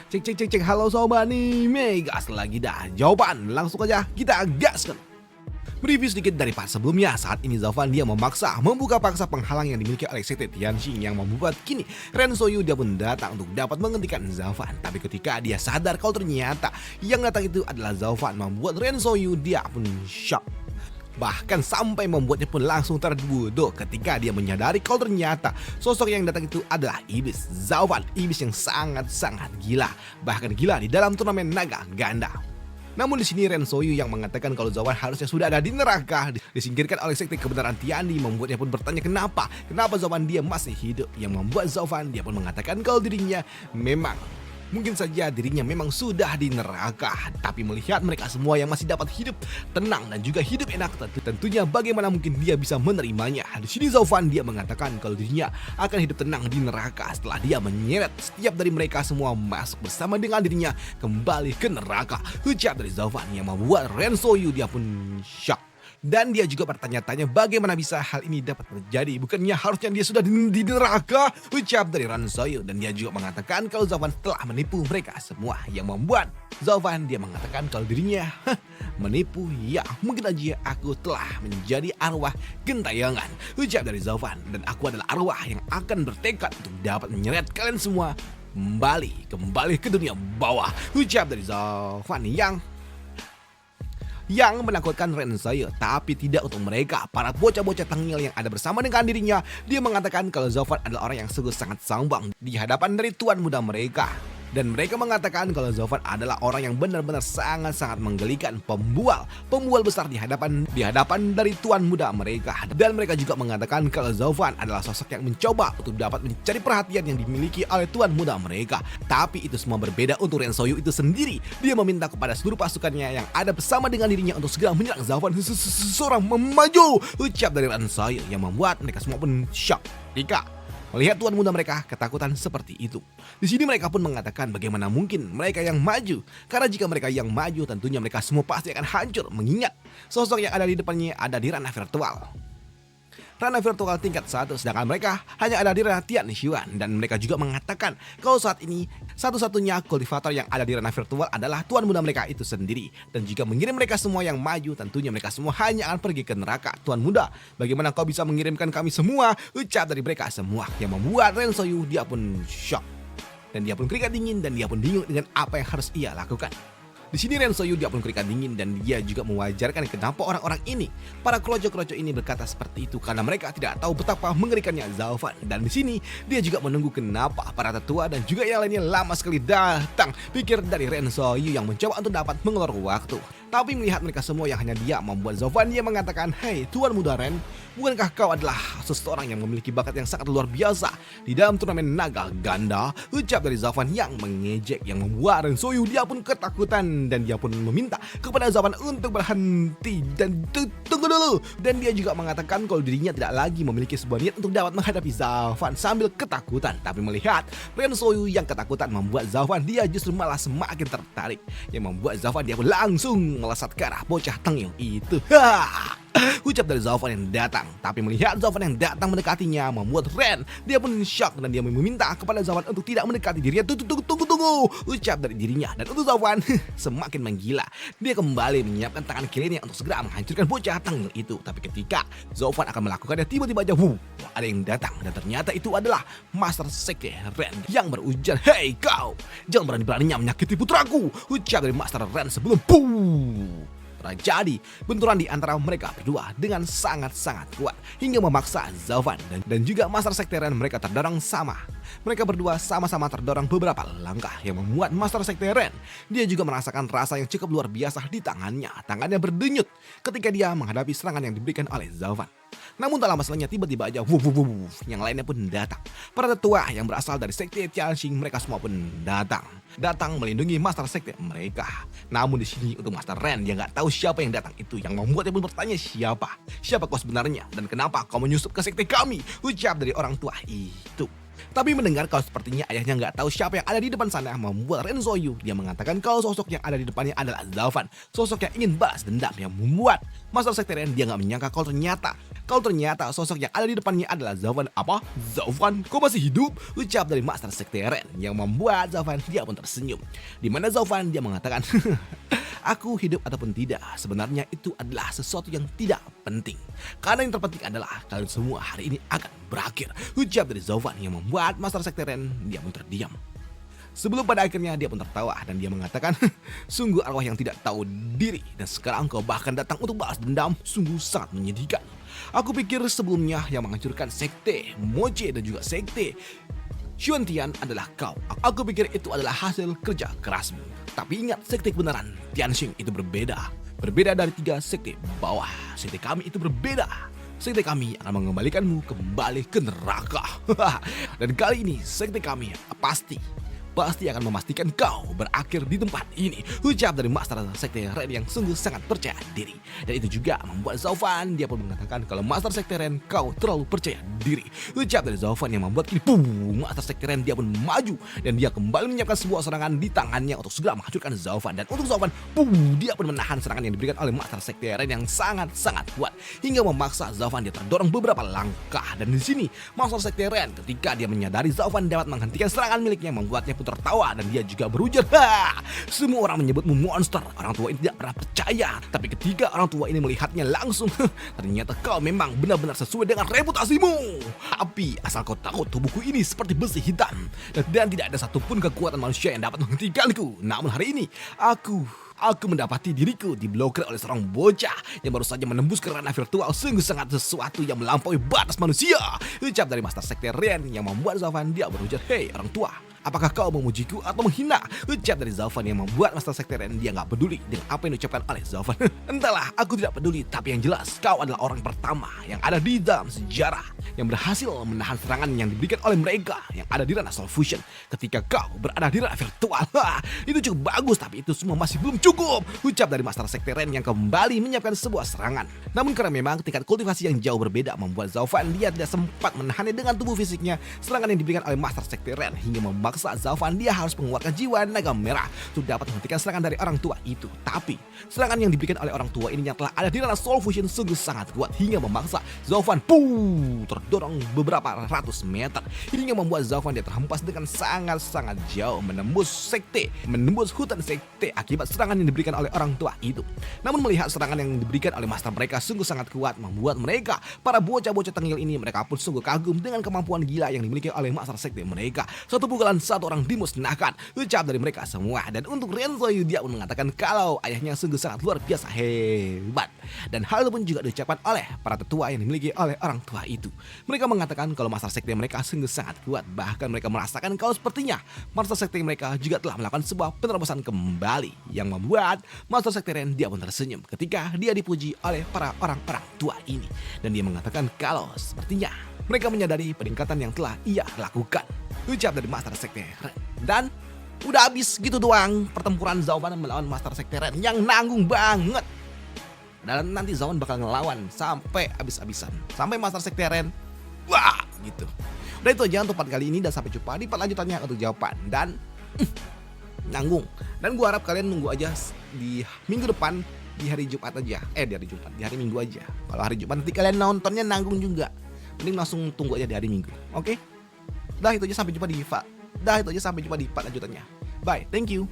Cek cek cek cek, halo sobat anime, gas lagi dah jawaban, langsung aja kita gaskan. Mereview sedikit dari part sebelumnya, saat ini Zaufan dia memaksa membuka paksa penghalang yang dimiliki oleh sekte Tianxing yang membuat kini Ren Soyu dia pun datang untuk dapat menghentikan Zaufan. Tapi ketika dia sadar kalau ternyata yang datang itu adalah Zaufan, membuat Ren Soyu dia pun shock. Bahkan sampai membuatnya pun langsung terbodoh ketika dia menyadari kalau ternyata sosok yang datang itu adalah iblis Zaufan, iblis yang sangat-sangat gila, bahkan gila di dalam turnamen naga ganda. Namun di sini Ren Soyu yang mengatakan kalau Zaufan harusnya sudah ada di neraka, disingkirkan oleh sekte kebenaran Tiandi, membuatnya pun bertanya kenapa Zaufan dia masih hidup, yang membuat Zaufan dia pun mengatakan kalau dirinya mungkin saja dirinya memang sudah di neraka, tapi melihat mereka semua yang masih dapat hidup tenang dan juga hidup enak, tentunya bagaimana mungkin dia bisa menerimanya. Di sini Zaufan dia mengatakan kalau dirinya akan hidup tenang di neraka setelah dia menyeret setiap dari mereka semua masuk bersama dengan dirinya kembali ke neraka. Ucap dari Zaufan yang membuat Ren Soyu dia pun shock. Dan dia juga bertanya-tanya bagaimana bisa hal ini dapat terjadi. Bukannya harusnya dia sudah di neraka? Ucap dari Ren Soyu. Dan dia juga mengatakan kalau Zaufan telah menipu mereka semua, yang membuat Zaufan dia mengatakan kalau dirinya menipu. Ya, mungkin aja aku telah menjadi arwah gentayangan. Ucap dari Zaufan. Dan aku adalah arwah yang akan bertekad untuk dapat menyeret kalian semua kembali ke dunia bawah. Ucap dari Zaufan yang menakutkan Ren Soyu, tapi tidak untuk mereka, para bocah-bocah tengil yang ada bersama dengan dirinya. Dia mengatakan kalau Zaufan adalah orang yang sungguh sangat sombong di hadapan dari tuan muda mereka. Dan mereka mengatakan kalau Zaufan adalah orang yang benar-benar sangat-sangat menggelikan, pembual besar di hadapan dari tuan muda mereka. Dan mereka juga mengatakan kalau Zaufan adalah sosok yang mencoba untuk dapat mencari perhatian yang dimiliki oleh tuan muda mereka. Tapi itu semua berbeda untuk Ren Soyu itu sendiri. Dia meminta kepada seluruh pasukannya yang ada bersama dengan dirinya untuk segera menyerang Zaufan seorang maju. Ucap dari Ren Soyu yang membuat mereka semua pun shock ketika melihat tuan muda mereka ketakutan seperti itu. Di sini mereka pun mengatakan bagaimana mungkin mereka yang maju, karena jika mereka yang maju tentunya mereka semua pasti akan hancur, mengingat sosok yang ada di depannya ada di ranah virtual tingkat 1, sedangkan mereka hanya ada di ranah Tianxuan. Dan mereka juga mengatakan kalau saat ini satu-satunya kultivator yang ada di ranah virtual adalah tuan muda mereka itu sendiri. Dan jika mengirim mereka semua yang maju, tentunya mereka semua hanya akan pergi ke neraka. Tuan muda, bagaimana kau bisa mengirimkan kami semua? Ucap dari mereka semua, yang membuat Ren Soyu dia pun shock. Dan dia pun keringat dingin, dan dia pun bingung dengan apa yang harus ia lakukan. Di sini Ren Soyu dia pun keringat dingin, dan dia juga mewajarkan kenapa orang-orang ini, para kroco-kroco ini berkata seperti itu, karena mereka tidak tahu betapa mengerikannya Zaufan. Dan di sini dia juga menunggu kenapa para tetua dan juga yang lainnya lama sekali datang. Pikir dari Ren Soyu yang mencoba untuk dapat mengelur waktu. Tapi melihat mereka semua yang hanya dia, membuat Zaufan dia mengatakan, "Hei tuan muda Ren, bukankah kau adalah seseorang yang memiliki bakat yang sangat luar biasa di dalam turnamen naga ganda?" Ucap dari Zaufan yang mengejek, yang membuat Ren Soyu dia pun ketakutan, dan dia pun meminta kepada Zaufan untuk berhenti dan tunggu dulu. Dan dia juga mengatakan kalau dirinya tidak lagi memiliki sebuah niat untuk dapat menghadapi Zaufan sambil ketakutan. Tapi melihat Ren Soyu yang ketakutan, membuat Zaufan dia justru malah semakin tertarik, yang membuat Zaufan dia pun langsung melesat ke arah bocah tengil itu. Ucap dari Zaufan yang datang. Tapi melihat Zaufan yang datang mendekatinya, membuat Ren dia pun shock, dan dia meminta kepada Zaufan untuk tidak mendekati dirinya. Tunggu, ucap dari dirinya. Dan untuk Zaufan semakin menggila, dia kembali menyiapkan tangan kirinya untuk segera menghancurkan bocah tengil itu. Tapi ketika Zaufan akan melakukannya, tiba-tiba aja ada yang datang, dan ternyata itu adalah Master Sekte Ren yang berujar, "Hei kau, jangan berani-beraninya menyakiti putraku." Ucap dari Master Ren sebelum terjadi benturan di antara mereka berdua dengan sangat-sangat kuat hingga memaksa Zaufan dan juga Master Sekte Ren mereka terdorong sama. Mereka berdua sama-sama terdorong beberapa langkah, yang membuat Master Sekte Ren dia juga merasakan rasa yang cukup luar biasa di tangannya. Tangannya berdenyut ketika dia menghadapi serangan yang diberikan oleh Zaufan. Namun tak lama setelahnya tiba-tiba aja yang lainnya pun datang. Para tetua yang berasal dari Sekte Tianxing mereka semua pun datang melindungi Master Sekte mereka. Namun di sini untuk Master Ren dia nggak tahu siapa yang datang itu, yang membuatnya pun bertanya siapa kau sebenarnya dan kenapa kau menyusup ke sekte kami? Ucap dari orang tua itu. Tapi mendengar kalau sepertinya ayahnya nggak tahu siapa yang ada di depan sana membuat Renzoyu. Dia mengatakan kalau sosok yang ada di depannya adalah Zalvan, sosok yang ingin balas dendam yang membuat Master Sekte dia nggak menyangka kalau ternyata sosok yang ada di depannya adalah Zalvan. Apa? Zalvan? Kau masih hidup? Ucap dari Master Sekte yang membuat Zalvan dia pun tersenyum. Di mana Zalvan dia mengatakan, aku hidup ataupun tidak, sebenarnya itu adalah sesuatu yang tidak penting. Karena yang terpenting adalah kalian semua hari ini akan berakhir. Ucap dari Zalvan yang membuat Master Sekte dia pun terdiam. Sebelum pada akhirnya dia pun tertawa dan dia mengatakan, sungguh arwah yang tidak tahu diri dan sekarang kau bahkan datang untuk balas dendam, sungguh sangat menyedihkan. Aku pikir sebelumnya yang menghancurkan Sekte Moche dan juga Sekte Xuantian adalah kau. Aku pikir itu adalah hasil kerja kerasmu. Tapi ingat, sekte kebenaran Tianxing itu berbeda. Berbeda dari 3 sekte bawah. Sekte kami itu berbeda. Sekte kami akan mengembalikanmu kembali ke neraka. Dan kali ini sekte kami pasti akan memastikan kau berakhir di tempat ini. Ucap dari Master Sekte Ren yang sungguh sangat percaya diri. Dan itu juga membuat Zalvan dia pun mengatakan kalau Master Sekte Ren kau terlalu percaya diri. Ucap dari Zalvan yang membuat kini Master Sekte Ren dia pun maju dan dia kembali menyiapkan sebuah serangan di tangannya untuk segera menghancurkan Zalvan. Dan untuk Zalvan dia pun menahan serangan yang diberikan oleh Master Sekte Ren yang sangat kuat hingga memaksa Zalvan dia terdorong beberapa langkah. Dan di sini Master Sekte Ren ketika dia menyadari Zalvan dapat menghentikan serangan miliknya membuatnya pun tertawa dan dia juga berujar, semua orang menyebutmu monster. Orang tua ini tidak pernah percaya, tapi ketika orang tua ini melihatnya langsung, ternyata kau memang benar-benar sesuai dengan reputasimu. Tapi asal kau tahu, tubuhku ini seperti besi hitam dan tidak ada satupun kekuatan manusia yang dapat menghentikanku. Namun hari ini aku mendapati diriku diblokir oleh seorang bocah yang baru saja menembus ke ranah virtual. Sungguh sangat sesuatu yang melampaui batas manusia. Ucap dari Master Sekte Ren yang membuat Zalvan dia berujar, hei orang tua, apakah kau memujiku atau menghina? Ucap dari Zalvan yang membuat Master Sekte Ren dia nggak peduli dengan apa yang diucapkan oleh Zalvan. Entahlah, aku tidak peduli, tapi yang jelas kau adalah orang pertama yang ada di dalam sejarah yang berhasil menahan serangan yang diberikan oleh mereka yang ada di ranah Soul Fusion ketika kau berada di ranah virtual. Itu cukup bagus, tapi itu semua masih belum cukup. Ucap dari Master Sekte Ren yang kembali menyiapkan sebuah serangan. Namun karena memang tingkat kultivasi yang jauh berbeda membuat Zalvan dia tidak sempat menahannya dengan tubuh fisiknya. Serangan yang diberikan oleh Master Sekte Ren hingga memaksa Zalvan dia harus mengeluarkan jiwa naga merah untuk dapat menghentikan serangan dari orang tua itu. Tapi serangan yang diberikan oleh orang tua ini yang telah ada di ranah Soul Fusion sungguh sangat kuat hingga memaksa Zalvan terdorong beberapa ratus meter hingga membuat Zalvan dia terhempas dengan sangat jauh menembus hutan sekte akibat serangan yang diberikan oleh orang tua itu. Namun melihat serangan yang diberikan oleh master mereka sungguh sangat kuat membuat mereka, para bocah-bocah tengil ini, mereka pun sungguh kagum dengan kemampuan gila yang dimiliki oleh master sekte mereka. Satu pukulan satu orang dimusnahkan, ucap dari mereka semua. Dan untuk Renzoyu dia pun mengatakan kalau ayahnya sungguh sangat luar biasa hebat. Dan hal itu pun juga diucapkan oleh para tetua yang dimiliki oleh orang tua itu. Mereka mengatakan kalau master sekte mereka sungguh sangat kuat. Bahkan mereka merasakan kalau sepertinya master sekte mereka juga telah melakukan sebuah penerobosan kembali yang membuat Master Sekte Ren dia pun tersenyum ketika dia dipuji oleh para orang-orang tua ini. Dan dia mengatakan kalau sepertinya mereka menyadari peningkatan yang telah ia lakukan. Ucap dari Master Sekte Ren. Dan udah habis gitu doang pertempuran Zalvan melawan Master Sekte Ren yang nanggung banget. Dan nanti Zalvan bakal ngelawan sampai habis-habisan, sampai Master Sekte Ren wah gitu. Udah itu aja untuk part kali ini dan sampai jumpa di part lanjutannya untuk jawaban. Dan nanggung. Dan gue harap kalian nunggu aja di minggu depan, di hari Jumat aja. Di hari Minggu aja. Kalau hari Jumat nanti kalian nontonnya nanggung juga. Mending langsung tunggu aja di hari Minggu. Oke? Dah itu aja sampai jumpa di part lanjutannya. Bye, thank you.